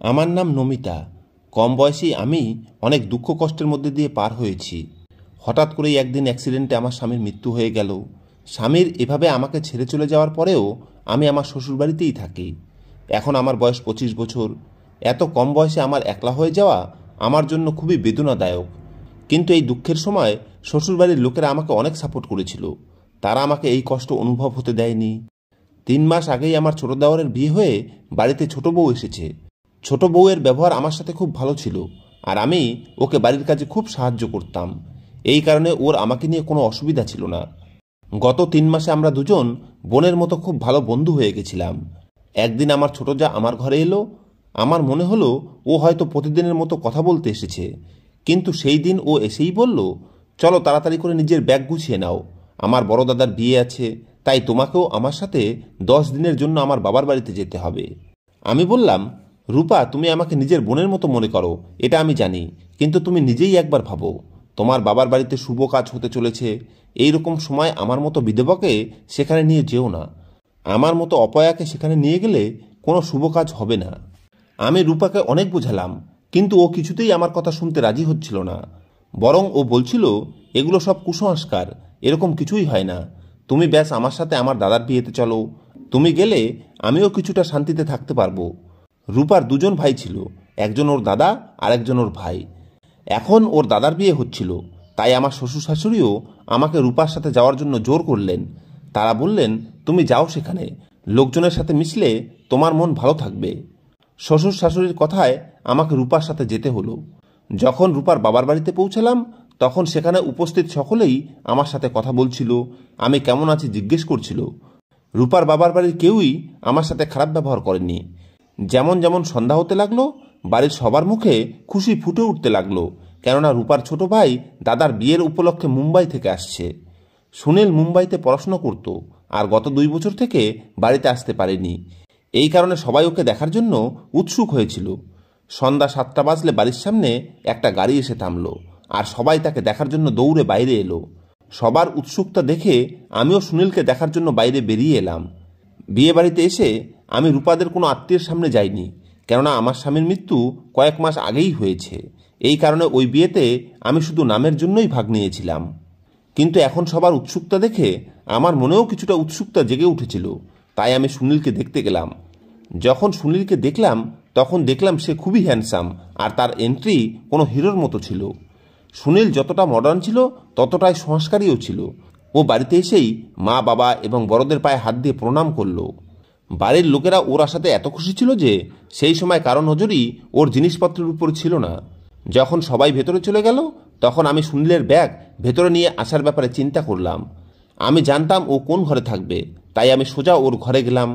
আমার নাম নমিতা। কম বয়সেই আমি অনেক দুঃখ কষ্টের মধ্যে দিয়ে পার হয়েছি। হঠাৎ করেই একদিন অ্যাক্সিডেন্টে আমার স্বামীর মৃত্যু হয়ে গেল। স্বামীর এভাবে আমাকে ছেড়ে চলে যাওয়ার পরেও আমি আমার শ্বশুরবাড়িতেই থাকি। এখন আমার বয়স 25 বছর। এত কম বয়সে আমার একলা হয়ে যাওয়া আমার জন্য খুবই বেদনাদায়ক। কিন্তু এই দুঃখের সময় শ্বশুরবাড়ির লোকেরা আমাকে অনেক সাপোর্ট করেছিল। তারা আমাকে এই কষ্ট অনুভব হতে দেয়নি। 3 মাস আগেই আমার ছোট দেওরের বিয়ে হয়ে বাড়িতে ছোট বউ এসেছে। ছোট বউয়ের ব্যবহার আমার সাথে খুব ভালো ছিল, আর আমি ওকে বাড়ির কাজে খুব সাহায্য করতাম। এই কারণে ওর আমাকে নিয়ে কোনো অসুবিধা ছিল না। গত 3 মাসে আমরা দুজন বোনের মতো খুব ভালো বন্ধু হয়ে গেছিলাম। একদিন আমার ছোট যা আমার ঘরে এলো। আমার মনে হলো ও হয়তো প্রতিদিনের মতো কথা বলতে এসেছে, কিন্তু সেই দিন ও এসেই বলল, চলো তাড়াতাড়ি করে নিজের ব্যাগ গুছিয়ে নাও, আমার বড় দাদার বিয়ে আছে, তাই তোমাকেও আমার সাথে 10 দিনের জন্য আমার বাবার বাড়িতে যেতে হবে। আমি বললাম, রূপা, তুমি আমাকে নিজের বোনের মতো মনে করো, এটা আমি জানি, কিন্তু তুমি নিজেই একবার ভাবো, তোমার বাবার বাড়িতে শুভ কাজ হতে চলেছে। এই রকম সময় আমার মতো বিধবাকে সেখানে নিয়ে যেও না। আমার মতো অপয়াকে সেখানে নিয়ে গেলে কোনো শুভ কাজ হবে না। আমি রূপাকে অনেক বোঝালাম, কিন্তু ও কিছুতেই আমার কথা শুনতে রাজি হচ্ছিল না। বরং ও বলছিল, এগুলো সব কুসংস্কার, এরকম কিছুই হয় না। তুমি ব্যাস আমার সাথে আমার দাদার বিয়েতে চলো। তুমি গেলে আমিও কিছুটা শান্তিতে থাকতে পারবো। রূপার 2জন ভাই ছিল, একজন ওর দাদা আর একজন ওর ভাই। এখন ওর দাদার বিয়ে হচ্ছিল, তাই আমার শ্বশুর শাশুড়িও আমাকে রূপার সাথে যাওয়ার জন্য জোর করলেন। তারা বললেন, তুমি যাও, সেখানে লোকজনের সাথে মিশলে তোমার মন ভালো থাকবে। শ্বশুর শাশুড়ির কথায় আমাকে রূপার সাথে যেতে হলো। যখন রূপার বাবার বাড়িতে পৌঁছালাম, তখন সেখানে উপস্থিত সকলেই আমার সাথে কথা বলছিল, আমি কেমন আছি জিজ্ঞেস করছিল। রূপার বাবার বাড়ির কেউই আমার সাথে খারাপ ব্যবহার করেনি। যেমন যেমন সন্ধ্যা হতে লাগলো, বাড়ির সবার মুখে খুশি ফুটে উঠতে লাগলো, কেননা রূপার ছোট ভাই দাদার বিয়ের উপলক্ষে মুম্বাই থেকে আসছে। সুনীল মুম্বাইতে পড়াশোনা করত, আর গত 2 বছর থেকে বাড়িতে আসতে পারেনি। এই কারণে সবাই ওকে দেখার জন্য উৎসুক হয়েছিল। সন্ধ্যা 7টা বাজলে বাড়ির সামনে একটা গাড়ি এসে থামল, আর সবাই তাকে দেখার জন্য দৌড়ে বাইরে এলো। সবার উৎসুকতা দেখে আমিও সুনীলকে দেখার জন্য বাইরে বেরিয়ে এলাম। বিয়ে বাড়িতে এসে আমি রূপাদের কোনো আত্মীয়ের সামনে যাইনি, কেননা আমার স্বামীর মৃত্যু কয়েক মাস আগেই হয়েছে। এই কারণে ওই বিয়েতে আমি শুধু নামের জন্যই ভাগ নিয়েছিলাম। কিন্তু এখন সবার উৎসুকতা দেখে আমার মনেও কিছুটা উৎসুকতা জেগে উঠেছিল, তাই আমি সুনীলকে দেখতে গেলাম। যখন সুনীলকে দেখলাম, তখন দেখলাম সে খুবই হ্যান্ডসাম, আর তার এন্ট্রি কোনো হিরোর মতো ছিল। সুনীল যতটা মডার্ন ছিল, ততটাই সংস্কারীও ছিল। ও বাড়িতে এসেই মা, বাবা এবং বড়দের পায়ে হাত দিয়ে প্রণাম করল। বাড়ির লোকেরা ওর আসাতে এত খুশি ছিল যে সেই সময় কারো নজরই ওর জিনিসপত্রের উপর ছিল না। যখন সবাই ভেতরে চলে গেল, তখন আমি সুনীলের ব্যাগ ভেতরে নিয়ে আসার ব্যাপারে চিন্তা করলাম। আমি জানতাম ও কোন ঘরে থাকবে, তাই আমি সোজা ওর ঘরে গেলাম।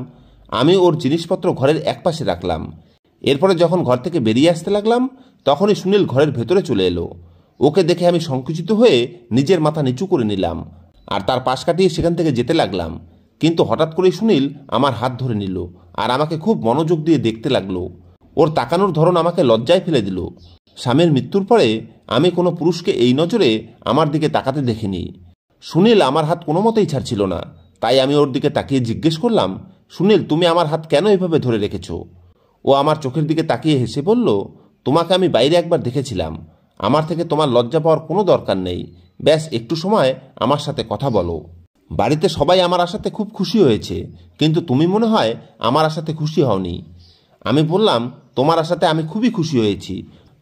আমি ওর জিনিসপত্র ঘরের একপাশে রাখলাম। এরপরে যখন ঘর থেকে বেরিয়ে আসতে লাগলাম, তখনই সুনীল ঘরের ভেতরে চলে এলো। ওকে দেখে আমি সংকুচিত হয়ে নিজের মাথা নিচু করে নিলাম, আর তার পাশ কাটিয়ে সেখান থেকে যেতে লাগলাম। কিন্তু হঠাৎ করেই সুনীল আমার হাত ধরে নিল, আর আমাকে খুব মনোযোগ দিয়ে দেখতে লাগলো। ওর তাকানোর ধরন আমাকে লজ্জায় ফেলে দিল। স্বামীর মৃত্যুর পরে আমি কোনো পুরুষকে এই নজরে আমার দিকে তাকাতে দেখিনি। সুনীল আমার হাত কোনো মতেই ছাড়ছিল না, তাই আমি ওর দিকে তাকিয়ে জিজ্ঞেস করলাম, সুনীল, তুমি আমার হাত কেন এভাবে ধরে রেখেছ? ও আমার চোখের দিকে তাকিয়ে হেসে বলল, তোমাকে আমি বাইরে একবার দেখেছিলাম, আমার থেকে তোমার লজ্জা পাওয়ার কোনো দরকার নেই, ব্যাস একটু সময় আমার সাথে কথা বলো। বাড়িতে সবাই আমার আসাতে খুব খুশি হয়েছে, কিন্তু তুমি মনে হয় আমার আসাতে খুশি হওনি। আমি বললাম, তোমার আসাতে আমি খুবই খুশি হয়েছি।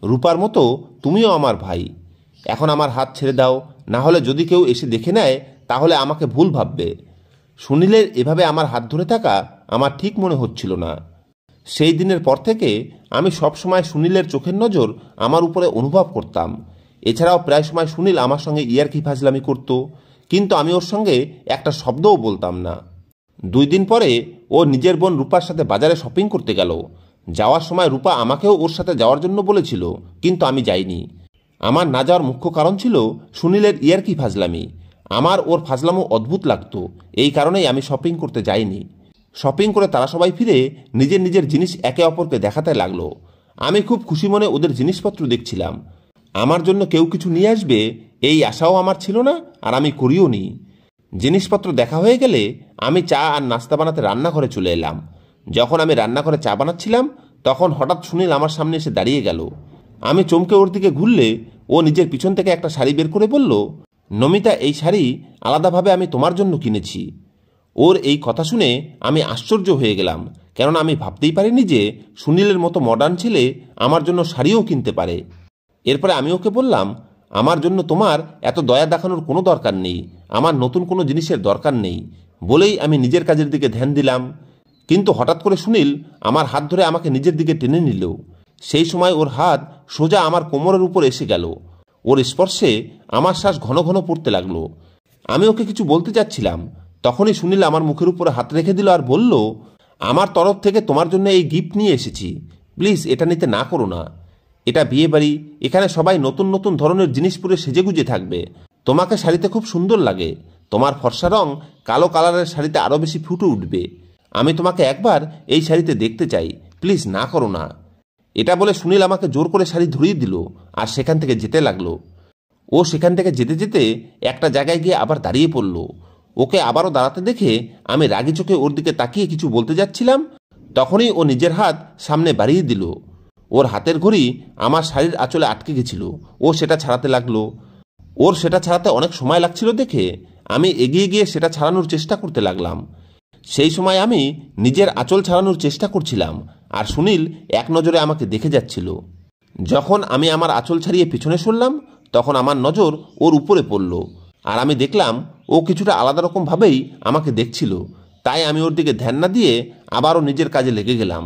রূপার মতো তুমিও আমার ভাই। এখন আমার হাত ছেড়ে দাও, না হলে যদি কেউ এসে দেখে নেয় তাহলে আমাকে ভুল ভাববে। সুনীলের এভাবে আমার হাত ধরে থাকা আমার ঠিক মনে হচ্ছিল না। সেই দিনের পর থেকে আমি সবসময় সুনীলের চোখের নজর আমার উপরে অনুভব করতাম। এছাড়াও প্রায় সময় সুনীল আমার সঙ্গে ইয়ার্কি ফাজলামি করত, কিন্তু আমি ওর সঙ্গে একটা শব্দও বলতাম না। 2 দিন পরে ও নিজের বোন রূপার সাথে বাজারে শপিং করতে গেল। যাওয়ার সময় রূপা আমাকেও ওর সাথে যাওয়ার জন্য বলেছিল, কিন্তু আমি যাইনি। আমার না যাওয়ার মুখ্য কারণ ছিল সুনীলের ইয়ার্কি ফাজলামি। আমার ওর ফাজলামো অদ্ভুত লাগতো, এই কারণেই আমি শপিং করতে যাইনি। শপিং করে তারা সবাই ফিরে নিজের নিজের জিনিস একে অপরকে দেখাতে লাগলো। আমি খুব খুশি মনে ওদের জিনিসপত্র দেখছিলাম। আমার জন্য কেউ কিছু নিয়ে আসবে এই আশাও আমার ছিল না, আর আমি করিও নি। জিনিসপত্র দেখা হয়ে গেলে আমি চা আর নাস্তা বানাতে রান্নাঘরে চলে এলাম। যখন আমি রান্নাঘরে চা বানাচ্ছিলাম, তখন হঠাৎ সুনীল আমার সামনে এসে দাঁড়িয়ে গেল। আমি চমকে ওর দিকে ঘুরলে ও নিজের পিছন থেকে একটা শাড়ি বের করে বলল, নমিতা, এই শাড়ি আলাদাভাবে আমি তোমার জন্য কিনেছি। ওর এই কথা শুনে আমি আশ্চর্য হয়ে গেলাম, কেননা আমি ভাবতেই পারিনি যে সুনীলের মতো মডার্ন ছেলে আমার জন্য শাড়িও কিনতে পারে। এরপরে আমি ওকে বললাম, আমার জন্য তোমার এত দয়া দেখানোর কোনো দরকার নেই, আমার নতুন কোনো জিনিসের দরকার নেই বলেই আমি নিজের কাজের দিকে ধ্যান দিলাম। কিন্তু হঠাৎ করে সুনীল আমার হাত ধরে আমাকে নিজের দিকে টেনে নিল। সেই সময় ওর হাত সোজা আমার কোমরের উপর এসে গেল। ওর স্পর্শে আমার শ্বাস ঘন ঘন পড়তে লাগলো। আমি ওকে কিছু বলতে যাচ্ছিলাম, তখনই সুনীল আমার মুখের উপরে হাত রেখে দিল আর বলল, আমার তরফ থেকে তোমার জন্য এই গিফট নিয়ে এসেছি, প্লিজ এটা নিতে না করো না। এটা বিয়ে বাড়ি, এখানে সবাই নতুন নতুন ধরনের জিনিস পরে সেজেগুজে থাকবে। তোমাকে শাড়িতে খুব সুন্দর লাগে, তোমার ফর্সা রং কালো কালারের শাড়িতে আরও বেশি ফুটে উঠবে। আমি তোমাকে একবার এই শাড়িতে দেখতে চাই, প্লিজ না করো না। এটা বলে সুনীল আমাকে জোর করে শাড়ি ধরিয়ে দিল আর সেখান থেকে যেতে লাগলো। ও সেখান থেকে যেতে যেতে একটা জায়গায় গিয়ে আবার দাঁড়িয়ে পড়ল। ওকে আবারও দাঁড়াতে দেখে আমি রাগি চোখে ওর দিকে তাকিয়ে কিছু বলতে যাচ্ছিলাম, তখনই ও নিজের হাত সামনে বাড়িয়ে দিল। ওর হাতের ঘড়ি আমার শাড়ির আঁচলে আটকে গেছিল, ও সেটা ছাড়াতে লাগলো। ওর সেটা ছাড়াতে অনেক সময় লাগছিল দেখে আমি এগিয়ে গিয়ে সেটা ছাড়ানোর চেষ্টা করতে লাগলাম। সেই সময় আমি নিজের আঁচল ছাড়ানোর চেষ্টা করছিলাম আর সুনীল এক নজরে আমাকে দেখে যাচ্ছিল। যখন আমি আমার আঁচল ছাড়িয়ে পিছনে সরলাম তখন আমার নজর ওর উপরে পড়ল আর আমি দেখলাম ও কিছুটা আলাদা রকমভাবেই আমাকে দেখছিল। তাই আমি ওর দিকে ধ্যান না দিয়ে আবারও নিজের কাজে লেগে গেলাম।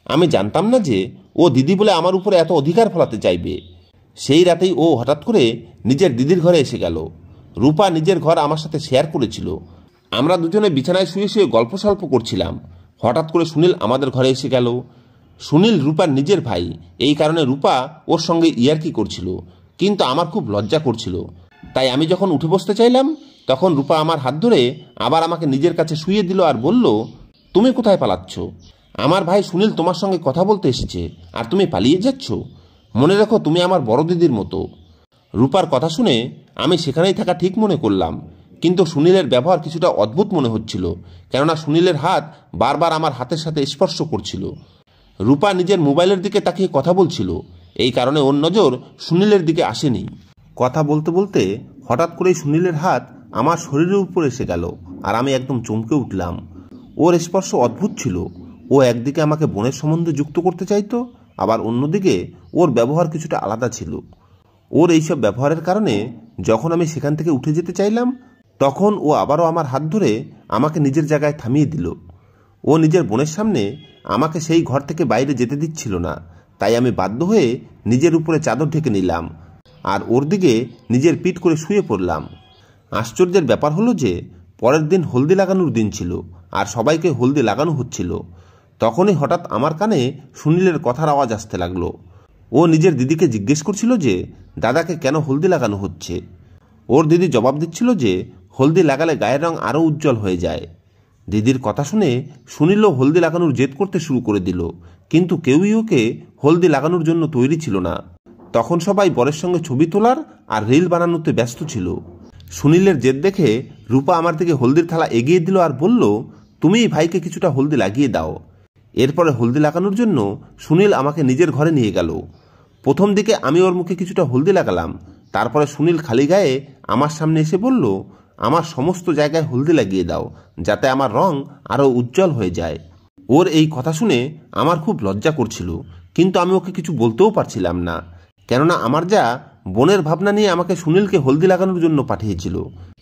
আমি জানতাম না যে ও দিদি বলে আমার উপরে এত অধিকার ফলাতে চাইবে। সেই রাতেই ও হঠাৎ করে নিজের দিদির ঘরে এসে গেল। রূপা নিজের ঘর আমার সাথে শেয়ার করেছিল। আমরা দুজনে বিছানায় শুয়ে শুয়ে গল্প সল্প করছিলাম। হঠাৎ করে সুনীল আমাদের ঘরে এসে গেল। সুনীল রূপার নিজের ভাই, এই কারণে রূপা ওর সঙ্গে ইয়ার্কি করছিল, কিন্তু আমার খুব লজ্জা করছিল। তাই আমি যখন উঠে বসতে চাইলাম তখন রূপা আমার হাত ধরে আবার আমাকে নিজের কাছে শুইয়ে দিল আর বলল, তুমি কোথায় পালাচ্ছ? আমার ভাই সুনীল তোমার সঙ্গে কথা বলতে এসেছে আর তুমি পালিয়ে যাচ্ছ? মনে রেখো, তুমি আমার বড় দিদির মতো। রূপার কথা শুনে আমি সেখানেই থাকা ঠিক মনে করলাম, কিন্তু সুনীলের ব্যবহার কিছুটা অদ্ভুত মনে হচ্ছিল, কেননা সুনীলের হাত বারবার আমার হাতের সাথে স্পর্শ করছিল। রূপা নিজের মোবাইলের দিকে তাকিয়ে কথা বলছিল, এই কারণে ওর নজর সুনীলের দিকে আসেনি। কথা বলতে বলতে হঠাৎ করেই সুনীলের হাত আমার শরীরের উপর এসে গেল আর আমি একদম চমকে উঠলাম। ওর স্পর্শ অদ্ভুত ছিল। ও একদিকে আমাকে বোনের সম্বন্ধে যুক্ত করতে চাইতো, আবার অন্যদিকে ওর ব্যবহার কিছুটা আলাদা ছিল। ওর এইসব ব্যবহারের কারণে যখন আমি সেখান থেকে উঠে যেতে চাইলাম তখন ও আবারও আমার হাত ধরে আমাকে নিজের জায়গায় থামিয়ে দিল। ও নিজের বোনের সামনে আমাকে সেই ঘর থেকে বাইরে যেতে দিচ্ছিল না, তাই আমি বাধ্য হয়ে নিজের উপরে চাদর ঢেকে নিলাম আর ওর দিকে নিজের পিঠ করে শুয়ে পড়লাম। আশ্চর্যের ব্যাপার হলো যে পরের দিন হলদি লাগানোর দিন ছিল আর সবাইকে হলদি লাগানো হচ্ছিল। তখনই হঠাৎ আমার কানে সুনীলের কথার আওয়াজ আসতে লাগলো। ও নিজের দিদিকে জিজ্ঞেস করছিল যে দাদাকে কেন হলদি লাগানো হচ্ছে। ওর দিদি জবাব দিচ্ছিল যে হলদি লাগালে গায়ের রং আরও উজ্জ্বল হয়ে যায়। দিদির কথা শুনে সুনীলও হলদি লাগানোর জেদ করতে শুরু করে দিল, কিন্তু কেউই ওকে হলদি লাগানোর জন্য তৈরি ছিল না। তখন সবাই বরের সঙ্গে ছবি তোলার আর রিল বানানোতে ব্যস্ত ছিল। সুনীলের জেদ দেখে রূপা আমার দিকে হলদির থালা এগিয়ে দিল আর বলল, তুমিই ভাইকে কিছুটা হলদি লাগিয়ে দাও। এরপরে হলদি লাগানোর জন্য সুনীল আমাকে নিজের ঘরে নিয়ে গেল। প্রথম দিকে আমি ওর মুখে কিছুটা হলদি লাগালাম, তারপরে সুনীল খালি গায়ে আমার সামনে এসে বলল, আমার সমস্ত জায়গায় হলদি লাগিয়ে দাও যাতে আমার রং আরও উজ্জ্বল হয়ে যায়। ওর এই কথা শুনে আমার খুব লজ্জা করছিল, কিন্তু আমি ওকে কিছু বলতেও পারছিলাম না, কেননা আমার যা বোনের ভাবনা নিয়ে আমাকে সুনীলকে হলদি লাগানোর জন্য পাঠিয়েছিল।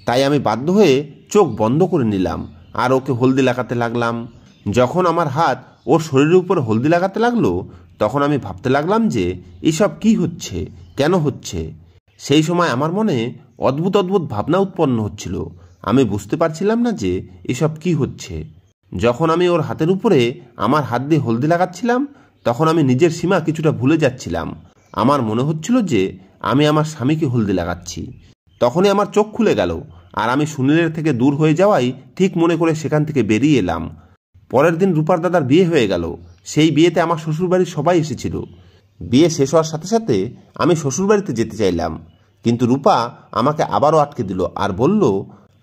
তাই আমি বাধ্য হয়ে চোখ বন্ধ করে নিলাম আর ওকে হলদি লাগাতে লাগলাম। যখন আমার হাত ওর শরীরের উপর হলদি লাগাতে লাগলো তখন আমি ভাবতে লাগলাম যে এসব কি হচ্ছে, কেন হচ্ছে। সেই সময় আমার মনে অদ্ভুত অদ্ভুত ভাবনা উৎপন্ন হচ্ছিল। আমি বুঝতে পারছিলাম না যে এসব কি হচ্ছে। যখন আমি ওর হাতের উপরে আমার হাত দিয়ে হলদি লাগাচ্ছিলাম তখন আমি নিজের সীমা কিছুটা ভুলে যাচ্ছিলাম। আমার মনে হচ্ছিল যে আমি আমার স্বামীকে হলদি লাগাচ্ছি। তখনই আমার চোখ খুলে গেল আর আমি সুনীলের থেকে দূর হয়ে যাওয়াই ঠিক মনে করে সেখান থেকে বেরিয়ে এলাম। পরের দিন রূপার দাদার বিয়ে হয়ে গেল। সেই বিয়েতে আমার শ্বশুরবাড়ির সবাই এসেছিল। বিয়ে শেষ হওয়ার সাথে সাথে আমি শ্বশুরবাড়িতে যেতে চাইলাম, কিন্তু রূপা আমাকে আবারও আটকে দিল আর বলল,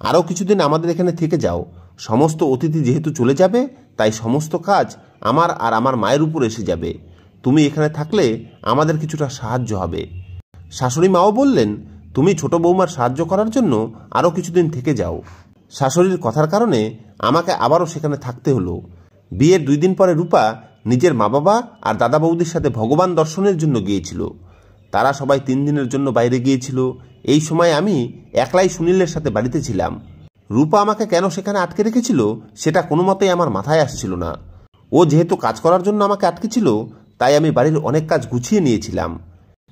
আরও কিছুদিন আমাদের এখানে থেকে যাও, সমস্ত অতিথি যেহেতু চলে যাবে, তাই সমস্ত কাজ আমার আর আমার মায়ের উপর এসে যাবে। তুমি এখানে থাকলে আমাদের কিছুটা সাহায্য হবে। শাশুড়ি মাও বললেন, তুমি ছোট বৌমার সাহায্য করার জন্য আরও কিছুদিন থেকে যাও। শাশুড়ির কথার কারণে আমাকে আবারও সেখানে থাকতে হলো। বিয়ের 2 দিন পরে রূপা নিজের মা বাবা আর দাদা বৌদির সাথে ভগবান দর্শনের জন্য গিয়েছিল। তারা সবাই 3 দিনের জন্য বাইরে গিয়েছিল। এই সময় আমি একলাই সুনীলের সাথে বাড়িতে ছিলাম। রূপা আমাকে কেন সেখানে আটকে রেখেছিল সেটা কোনো মতেই আমার মাথায় আসছিল না। ও যেহেতু কাজ করার জন্য আমাকে আটকে ছিল, তাই আমি বাড়ির অনেক কাজ গুছিয়ে নিয়েছিলাম।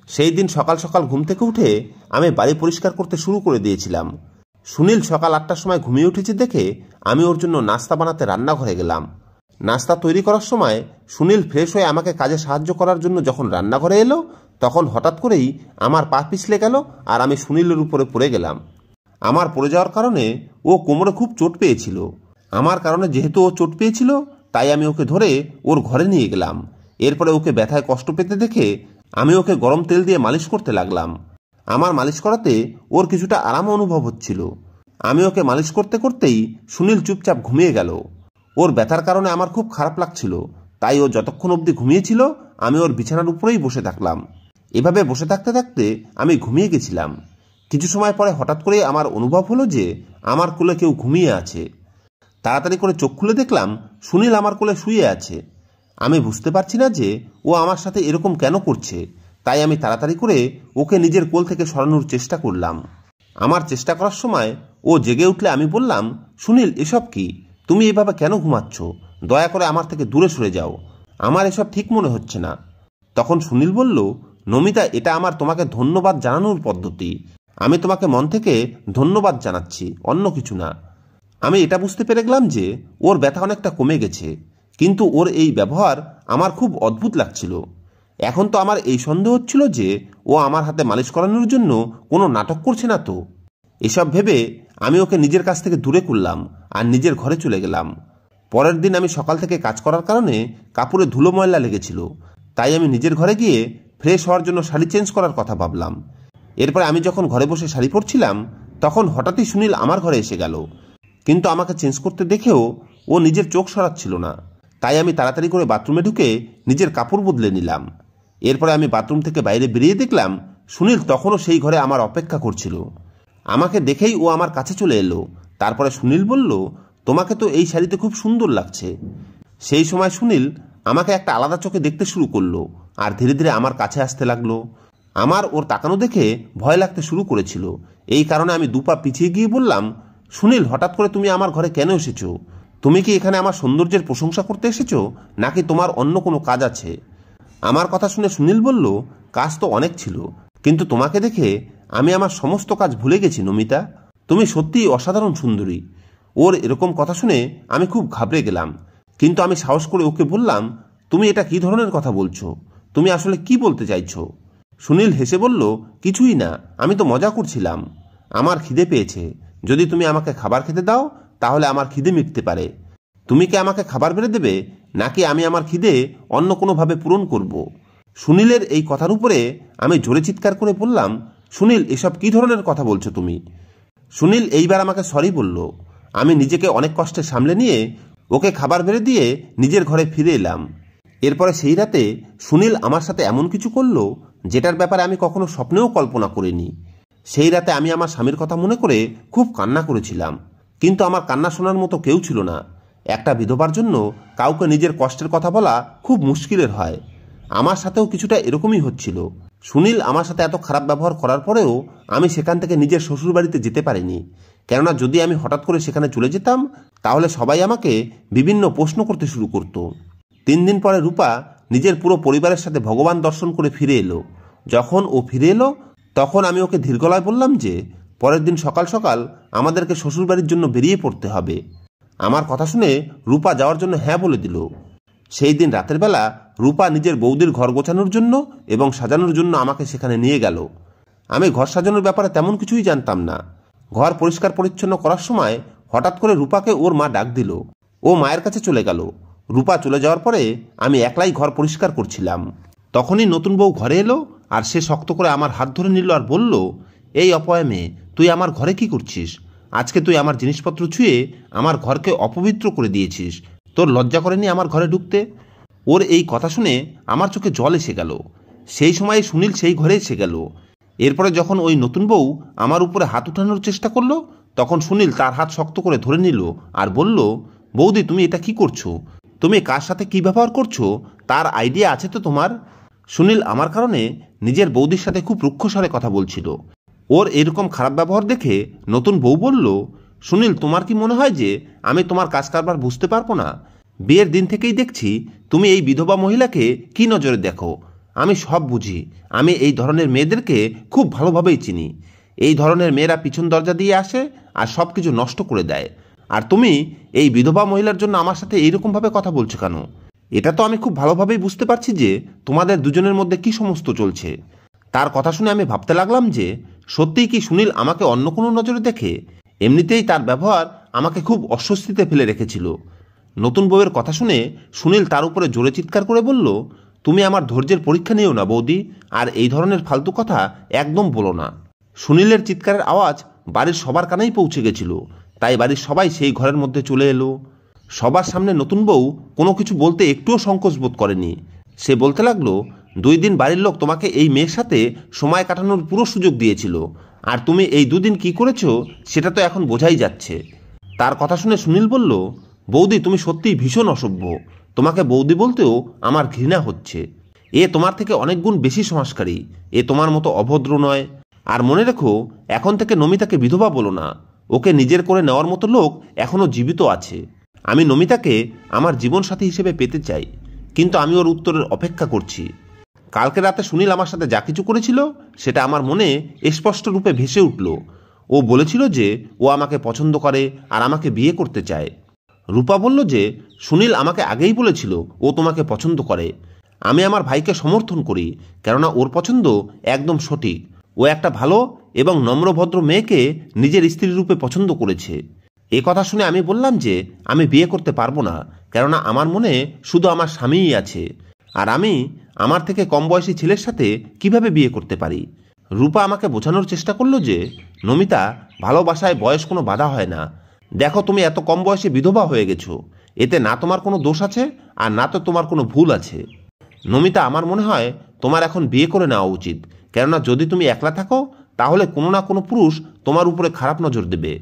সেই দিন সকাল সকাল ঘুম থেকে উঠে আমি বাড়ি পরিষ্কার করতে শুরু করে দিয়েছিলাম। সুনীল সকাল 8টার সময় ঘুমিয়ে উঠেছে দেখে আমি ওর জন্য নাস্তা বানাতে রান্নাঘরে গেলাম। নাস্তা তৈরি করার সময় সুনীল ফ্রেশ হয়ে আমাকে কাজে সাহায্য করার জন্য যখন রান্নাঘরে এলো, তখন হঠাৎ করেই আমার পা পিছলে গেল আর আমি সুনীলের উপরে পড়ে গেলাম। আমার পড়ে যাওয়ার কারণে ও কোমরে খুব চোট পেয়েছিল। আমার কারণে যেহেতু ও চোট পেয়েছিল, তাই আমি ওকে ধরে ওর ঘরে নিয়ে গেলাম। এরপরে ওকে ব্যথায় কষ্ট পেতে দেখে আমি ওকে গরম তেল দিয়ে মালিশ করতে লাগলাম। আমার মালিশ করাতে ওর কিছুটা আরাম অনুভব হচ্ছিল। আমি ওকে মালিশ করতে করতেই সুনীল চুপচাপ ঘুমিয়ে গেল। ওর ব্যথার কারণে আমার খুব খারাপ লাগছিল, তাই ও যতক্ষণ অবধি ঘুমিয়েছিল আমি ওর বিছানার উপরেই বসে থাকলাম। এভাবে বসে থাকতে থাকতে আমি ঘুমিয়ে গেছিলাম। কিছু সময় পরে হঠাৎ করে আমার অনুভব হলো যে আমার কোলে কেউ ঘুমিয়ে আছে। তাড়াতাড়ি করে চোখ খুলে দেখলাম সুনীল আমার কোলে শুয়ে আছে। আমি বুঝতে পারছি না যে ও আমার সাথে এরকম কেন করছে, তাই আমি তাড়াতাড়ি করে ওকে নিজের কোল থেকে সরানোর চেষ্টা করলাম। আমার চেষ্টা করার সময় ও জেগে উঠলে আমি বললাম, সুনীল, এসব কি? তুমি এভাবে কেন ঘুমাচ্ছ? দয়া করে আমার থেকে দূরে সরে যাও, আমার এসব ঠিক মনে হচ্ছে না। তখন সুনীল বলল, নমিতা, এটা আমার তোমাকে ধন্যবাদ জানানোর পদ্ধতি। আমি তোমাকে মন থেকে ধন্যবাদ জানাচ্ছি, অন্য কিছু না। আমি এটা বুঝতে পেরে গেলাম যে ওর ব্যথা অনেকটা কমে গেছে, কিন্তু ওর এই ব্যবহার আমার খুব অদ্ভুত লাগছিল। এখন তো আমার এই সন্দেহ হচ্ছিল যে ও আমার হাতে মালিশ করানোর জন্য কোনো নাটক করছে না তো। এসব ভেবে আমি ওকে নিজের কাছ থেকে দূরে করলাম আর নিজের ঘরে চলে গেলাম। পরের দিন আমি সকাল থেকে কাজ করার কারণে কাপড়ে ধুলো ময়লা লেগেছিল, তাই আমি নিজের ঘরে গিয়ে ফ্রেশ হওয়ার জন্য শাড়ি চেঞ্জ করার কথা ভাবলাম। এরপরে আমি যখন ঘরে বসে শাড়ি পরছিলাম, তখন হঠাৎই সুনীল আমার ঘরে এসে গেল। কিন্তু আমাকে চেঞ্জ করতে দেখেও ও নিজের চোখ সরাচ্ছিল না, তাই আমি তাড়াতাড়ি করে বাথরুমে ঢুকে নিজের কাপড় বদলে নিলাম। এরপরে আমি বাথরুম থেকে বাইরে বেরিয়ে দেখলাম সুনীল তখনও সেই ঘরে আমার অপেক্ষা করছিল। আমাকে দেখেই ও আমার কাছে চলে এলো। তারপরে সুনীল বলল, তোমাকে তো এই শাড়িতে খুব সুন্দর লাগছে। সেই সময় সুনীল আমাকে একটা আলাদা চোখে দেখতে শুরু করলো আর ধীরে ধীরে আমার কাছে আসতে লাগলো। আমার ওর তাকানো দেখে ভয় লাগতে শুরু করেছিল। এই কারণে আমি 2 পা পিছিয়ে গিয়ে বললাম, সুনীল, হঠাৎ করে তুমি আমার ঘরে কেন এসেছো? তুমি কি এখানে আমার সৌন্দর্যের প্রশংসা করতে এসেছো, নাকি তোমার অন্য কোনো কাজ আছে? আমার কথা শুনে সুনীল বলল, কাজ তো অনেক ছিল, কিন্তু তোমাকে দেখে আমি আমার সমস্ত কাজ ভুলে গেছি নমিতা। তুমি সত্যিই অসাধারণ সুন্দরী। ওর এরকম কথা শুনে আমি খুব ঘাবড়ে গেলাম, কিন্তু আমি সাহস করে ওকে বললাম, তুমি এটা কি ধরনের কথা বলছো? তুমি আসলে কি বলতে চাইছো? সুনীল হেসে বলল, কিছুই না, আমি তো মজা করছিলাম। আমার খিদে পেয়েছে, যদি তুমি আমাকে খাবার খেতে দাও তাহলে আমার খিদে মিটতে পারে। তুমি কি আমাকে খাবার বেড়ে দেবে, নাকি আমি আমার খিদে অন্য কোনোভাবে পূরণ করব? সুনীলের এই কথার উপরে আমি জোরে চিৎকার করে বললাম, সুনীল, এসব কি ধরনের কথা বলছো তুমি? সুনীল এইবার আমাকে সরি বলল। আমি নিজেকে অনেক কষ্টে সামলে নিয়ে ওকে খাবার বেড়ে দিয়ে নিজের ঘরে ফিরে এলাম। এরপরে সেই রাতে সুনীল আমার সাথে এমন কিছু করলো যেটার ব্যাপারে আমি কখনো স্বপ্নেও কল্পনা করিনি। সেই রাতে আমি আমার স্বামীর কথা মনে করে খুব কান্না করেছিলাম, কিন্তু আমার কান্না শোনার মতো কেউ ছিল না। একটা বিধবার জন্য কাউকে নিজের কষ্টের কথা বলা খুব মুশকিলের হয়। আমার সাথেও কিছুটা এরকমই হচ্ছিল। সুনীল আমার সাথে এত খারাপ ব্যবহার করার পরেও আমি সেখান থেকে নিজের শ্বশুরবাড়িতে যেতে পারিনি, কেননা যদি আমি হঠাৎ করে সেখানে চলে যেতাম তাহলে সবাই আমাকে বিভিন্ন প্রশ্ন করতে শুরু করত। 3 দিন পরে রূপা নিজের পুরো পরিবারের সাথে ভগবান দর্শন করে ফিরে এলো। যখন ও ফিরে এলো তখন আমি ওকে ধীরগলায় বললাম যে পরের দিন সকাল সকাল আমাদেরকে শ্বশুরবাড়ির জন্য বেরিয়ে পড়তে হবে। আমার কথা শুনে রূপা যাওয়ার জন্য হ্যাঁ বলে দিল। সেই দিন রাতের বেলা রূপা নিজের বৌদির ঘর গোছানোর জন্য এবং সাজানোর জন্য আমাকে সেখানে নিয়ে গেল। আমি ঘর সাজানোর ব্যাপারে তেমন কিছুই জানতাম না। ঘর পরিষ্কার পরিচ্ছন্ন করার সময় হঠাৎ করে রূপাকে ওর মা ডাক দিল। ও মায়ের কাছে চলে গেল। রূপা চলে যাওয়ার পরে আমি একলাই ঘর পরিষ্কার করছিলাম। তখনই নতুন বউ ঘরে এলো আর সে শক্ত করে আমার হাত ধরে নিল আর বলল, এই অপয়া মেয়ে, তুই আমার ঘরে কি করছিস? আজকে তুই আমার জিনিসপত্র ছুঁয়ে আমার ঘরকে অপবিত্র করে দিয়েছিস। তোর লজ্জা করেনি আমার ঘরে ঢুকতে? ওর এই কথা শুনে আমার চোখে জল এসে গেল। সেই সময়ে সুনীল সেই ঘরে এসে গেল। এরপরে যখন ওই নতুন বউ আমার উপরে হাত উঠানোর চেষ্টা করলো, তখন সুনীল তার হাত শক্ত করে ধরে নিল আর বলল, বৌদি তুমি এটা কি করছো? তুমি কার সাথে কি ব্যবহার করছো তার আইডিয়া আছে তো তোমার? সুনীল আমার কারণে নিজের বৌদির সাথে খুব রুক্ষ স্বরে কথা বলছিল। ওর এরকম খারাপ ব্যবহার দেখে নতুন বউ বলল, সুনীল তোমার কি মনে হয় যে আমি তোমার কাজ কারবার বুঝতে পারবো না? বিয়ের দিন থেকেই দেখছি তুমি এই বিধবা মহিলাকে কি নজরে দেখো। আমি সব বুঝি। আমি এই ধরনের মেয়েদেরকে খুব ভালোভাবেই চিনি। এই ধরনের মেয়েরা পিছন দরজা দিয়ে আসে আর সব কিছু নষ্ট করে দেয়। আর তুমি এই বিধবা মহিলার জন্য আমার সাথে এইরকমভাবে কথা বলছো কেন? এটা তো আমি খুব ভালোভাবেই বুঝতে পারছি যে তোমাদের দুজনের মধ্যে কি সমস্ত চলছে। তার কথা শুনে আমি ভাবতে লাগলাম যে সত্যিই কি সুনীল আমাকে অন্য কোনো নজরে দেখে? এমনিতেই তার ব্যবহার আমাকে খুব অস্বস্তিতে ফেলে রেখেছিল। নতুন বউয়ের কথা শুনে সুনীল তার উপরে জোরে চিৎকার করে বলল, তুমি আমার ধৈর্যের পরীক্ষা নিও না বৌদি, আর এই ধরনের ফালতু কথা একদম বলো না। সুনীলের চিৎকারের আওয়াজ বাড়ির সবার কানেই পৌঁছে গেছিল, তাই বাড়ির সবাই সেই ঘরের মধ্যে চলে এলো। সবার সামনে নতুন বউ কোনো কিছু বলতে একটুও সংকোচ বোধ করেনি। সে বলতে লাগলো, 2 দিন বাড়ির লোক তোমাকে এই মেয়ের সাথে সময় কাটানোর পুরো সুযোগ দিয়েছিল, আর তুমি এই 2 দিন কি করেছো সেটা তো এখন বোঝাই যাচ্ছে। তার কথা শুনে সুনীল বলল, বৌদি তুমি সত্যিই ভীষণ অসভ্য। তোমাকে বৌদি বলতেও আমার ঘৃণা হচ্ছে। এ তোমার থেকে অনেক গুণ বেশি সংস্কারী। এ তোমার মতো অভদ্র নয়। আর মনে রেখো, এখন থেকে নমিতাকে বিধবা বলো না। ওকে নিজের করে নেওয়ার মতো লোক এখনও জীবিত আছে। আমি নমিতাকে আমার জীবনসাথী হিসেবে পেতে চাই, কিন্তু আমি ওর উত্তরের অপেক্ষা করছি। কালকে রাতে সুনীল আমার সাথে যা কিছু করেছিল সেটা আমার মনে স্পষ্ট রূপে ভেসে উঠল। ও বলেছিল যে ও আমাকে পছন্দ করে আর আমাকে বিয়ে করতে চায়। রূপা বলল যে সুনীল আমাকে আগেই বলেছিল ও তোমাকে পছন্দ করে। আমি আমার ভাইকে সমর্থন করি, কেননা ওর পছন্দ একদম সঠিক। ও একটা ভালো এবং নম্রভদ্র মেয়েকে নিজের স্ত্রী রূপে পছন্দ করেছে। এ কথা শুনে আমি বললাম যে আমি বিয়ে করতে পারবো না, কেননা আমার মনে শুধু আমার স্বামীই আছে, আর আমি আমার থেকে কম বয়সী ছেলের সাথে কিভাবে বিয়ে করতে পারি। রূপা আমাকে বোঝানোর চেষ্টা করলো যে নমিতা, ভালোবাসায় বয়স কোনো বাধা হয় না। দেখো তুমি এত কম বয়সে বিধবা হয়ে গেছো, এতে না তোমার কোনো দোষ আছে আর না তো তোমার কোনো ভুল আছে। নমিতা, আমার মনে হয় তোমার এখন বিয়ে করে নেওয়া উচিত, কেননা যদি তুমি একলা থাকো তাহলে কোনো না কোনো পুরুষ তোমার উপরে খারাপ নজর দেবে।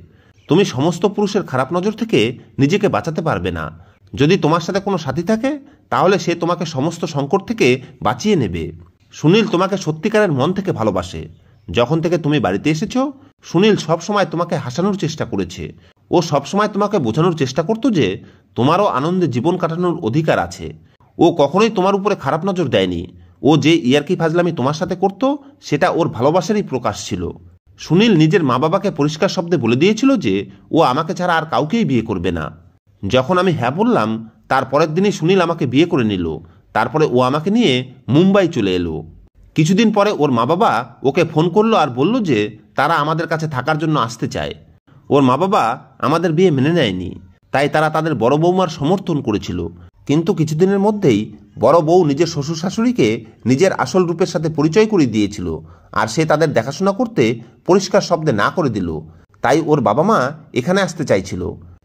তুমি সমস্ত পুরুষের খারাপ নজর থেকে নিজেকে বাঁচাতে পারবে না। যদি তোমার সাথে কোনো সাথী থাকে তাহলে সে তোমাকে সমস্ত সংকট থেকে বাঁচিয়ে নেবে। সুনীল তোমাকে সত্যিকারের মন থেকে ভালোবাসে। যখন থেকে তুমি বাড়িতে এসেছো, সুনীল সবসময় তোমাকে হাসানোর চেষ্টা করেছে। ও সবসময় তোমাকে বোঝানোর চেষ্টা করতো যে তোমারও আনন্দে জীবন কাটানোর অধিকার আছে। ও কখনোই তোমার উপরে খারাপ নজর দেয়নি। ও যে ইয়ার্কি ফাজলামি তোমার সাথে করতো সেটা ওর ভালোবাসারই প্রকাশ ছিল। সুনীল নিজের মা বাবাকে পরিষ্কার শব্দে বলে দিয়েছিল যে ও আমাকে ছাড়া আর কাউকেই বিয়ে করবে না। যখন আমি হ্যাঁ বললাম, তার পরের দিনই সুনীল আমাকে বিয়ে করে নিল। তারপরে ও আমাকে নিয়ে মুম্বাই চলে এলো। কিছুদিন পরে ওর মা বাবা ওকে ফোন করলো আর বলল যে তারা আমাদের কাছে থাকার জন্য আসতে চায়। ওর মা বাবা আমাদের বিয়ে মেনে নেয়নি, তাই তারা তাদের বড় বৌমার সমর্থন করেছিল। কিন্তু কিছুদিনের মধ্যেই বড় বউ নিজের শ্বশুর শাশুড়িকে নিজের আসল রূপের সাথে পরিচয় করিয়ে দিয়েছিল, আর সে তাদের দেখাশোনা করতে পরিষ্কার শব্দে না করে দিল। তাই ওর বাবা মা এখানে আসতে চাইছিল।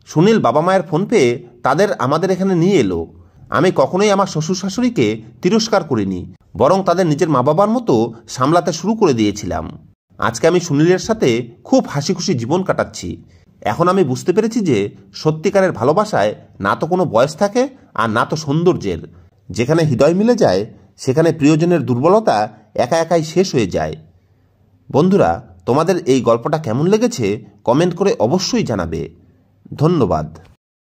সুনীল বাবা মায়ের ফোন পেয়ে তাদের আমাদের এখানে নিয়ে এলো। আমি কখনোই আমার শ্বশুর শাশুড়িকে তিরস্কার করিনি, বরং তাদের নিজের মা বাবার মতো সামলাতে শুরু করে দিয়েছিলাম। আজকে আমি সুনীলের সাথে খুব হাসি খুশি জীবন কাটাচ্ছি। এখন আমি বুঝতে পেরেছি যে সত্যিকারের ভালোবাসায় না তো কোনো বয়স থাকে আর না তো সৌন্দর্যের। যেখানে হৃদয় মিলে যায় সেখানে প্রিয়জনের দুর্বলতা একা একাই শেষ হয়ে যায়। বন্ধুরা, তোমাদের এই গল্পটা কেমন লেগেছে কমেন্ট করে অবশ্যই জানাবে। ধন্যবাদ।